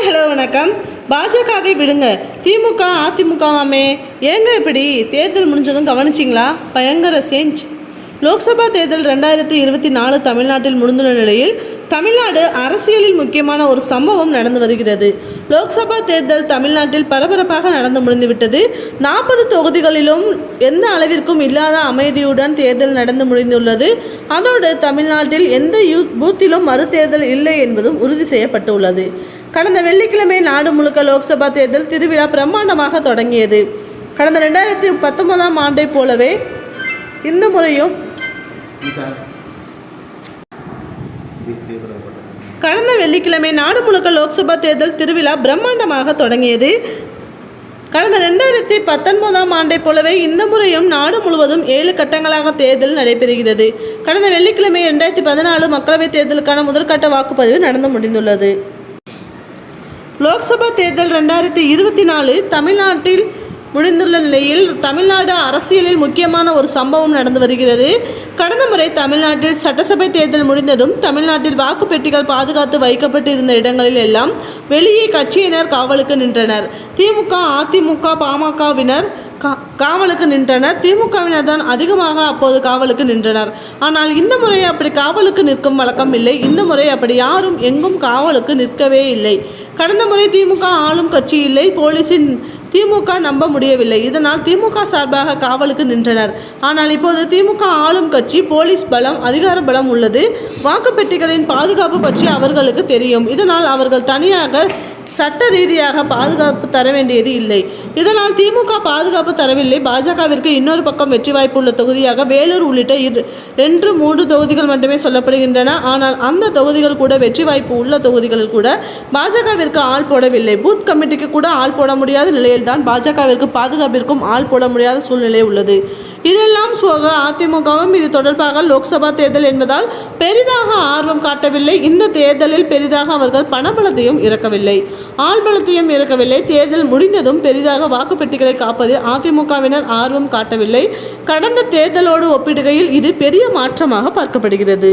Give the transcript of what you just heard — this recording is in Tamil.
ஹலோ வணக்கம். பாஜகவை விடுங்க, திமுக அதிமுகவாமே ஏங்க இப்படி? தேர்தல் முடிஞ்சதும் கவனிச்சிங்களா? பயங்கர சேஞ்ச். லோக்சபா தேர்தல் 2024 தமிழ்நாட்டில் முடிந்துள்ள நிலையில் தமிழ்நாடு அரசியலில் முக்கியமான ஒரு சம்பவம் நடந்து வருகிறது. லோக்சபா தேர்தல் தமிழ்நாட்டில் பரபரப்பாக நடந்து முடிந்துவிட்டது. 40 தொகுதிகளிலும் எந்த அளவிற்கும் இல்லாத அமைதியுடன் தேர்தல் நடந்து முடிந்துள்ளது. அதோடு தமிழ்நாட்டில் எந்த பூத்திலும் மறுதேர்தல் இல்லை என்பதும் உறுதி செய்யப்பட்டுள்ளது. கடந்த வெள்ளிக்கிழமை நாடு முழுக்க லோக்சபா தேர்தல் திருவிழா பிரம்மாண்டமாக தொடங்கியது. கடந்த 2019 ஆண்டை போலவே இந்த முறையும் கடந்த வெள்ளிக்கிழமை நாடு முழுக்க லோக்சபா தேர்தல் திருவிழா பிரம்மாண்டமாக தொடங்கியது. கடந்த 2019 ஆண்டை போலவே இந்த முறையும் நாடு முழுவதும் 7 கட்டங்களாக தேர்தல் நடைபெறுகிறது. கடந்த வெள்ளிக்கிழமை 2014 மக்களவைத் தேர்தலுக்கான முதற்கட்ட வாக்குப்பதிவு நடந்து முடிந்துள்ளது. லோக்சபா தேர்தல் 2024 தமிழ்நாட்டில் முடிந்துள்ள நிலையில் தமிழ்நாடு அரசியலில் முக்கியமான ஒரு சம்பவம் நடந்து வருகிறது. கடந்த முறை தமிழ்நாட்டில் சட்டசபை தேர்தல் முடிந்ததும் தமிழ்நாட்டில் வாக்குப்பெட்டிகள் பாதுகாத்து வைக்கப்பட்டிருந்த இடங்களில் எல்லாம் வெளியே கட்சியினர் காவலுக்கு நின்றனர். திமுக, அதிமுக, பாமகவினர் காவலுக்கு நின்றனர். திமுகவினர் தான் அதிகமாக அப்போது காவலுக்கு நின்றனர். ஆனால் இந்த முறை அப்படி காவலுக்கு நிற்கும் வழக்கம் இல்லை. இந்த முறை அப்படி யாரும் எங்கும் காவலுக்கு நிற்கவே இல்லை. கடந்த முறை திமுக ஆளும் கட்சி இல்லை, போலீஸின் திமுக நம்ப முடியவில்லை. இதனால் திமுக சார்பாக காவலுக்கு நின்றனர். ஆனால் இப்போது திமுக ஆளும் கட்சி, போலீஸ் பலம், அதிகார பலம் உள்ளது. வாக்குப்பெட்டிகளின் பாதுகாப்பு பற்றி அவர்களுக்கு தெரியும். இதனால் அவர்கள் தனியாக சட்ட ரீதியாக பாதுகாப்பு தர வேண்டியது இல்லை. இதனால் திமுக பாதுகாப்பு தரவில்லை. பாஜகவிற்கு இன்னொரு பக்கம் வெற்றி வாய்ப்பு உள்ள தொகுதியாக வேலூர் உள்ளிட்ட 2-3 தொகுதிகள் மட்டுமே சொல்லப்படுகின்றன. ஆனால் அந்த தொகுதிகள் கூட வெற்றி வாய்ப்பு உள்ள தொகுதிகளில் கூட பாஜகவிற்கு ஆள் போடவில்லை. பூத் கமிட்டிக்கு கூட ஆள் போட முடியாத நிலையில்தான் பாஜகவிற்கு பாதுகாப்பிற்கும் ஆள் போட முடியாத சூழ்நிலை உள்ளது. இதெல்லாம் போக அதிமுகவும் இது தொடர்பாக லோக்சபா தேர்தல் என்பதால் பெரிதாக ஆர்வம் காட்டவில்லை. இந்த தேர்தலில் பெரிதாக அவர்கள் பணபலத்தையும் இறக்கவில்லை, ஆள்பலத்தையும் இறக்கவில்லை. தேர்தல் முடிந்ததும் பெரிதாக வாக்குப்பெட்டிகளை காப்பதில் அதிமுகவினர் ஆர்வம் காட்டவில்லை. கடந்த தேர்தலோடு ஒப்பிடுகையில் இது பெரிய மாற்றமாக பார்க்கப்படுகிறது.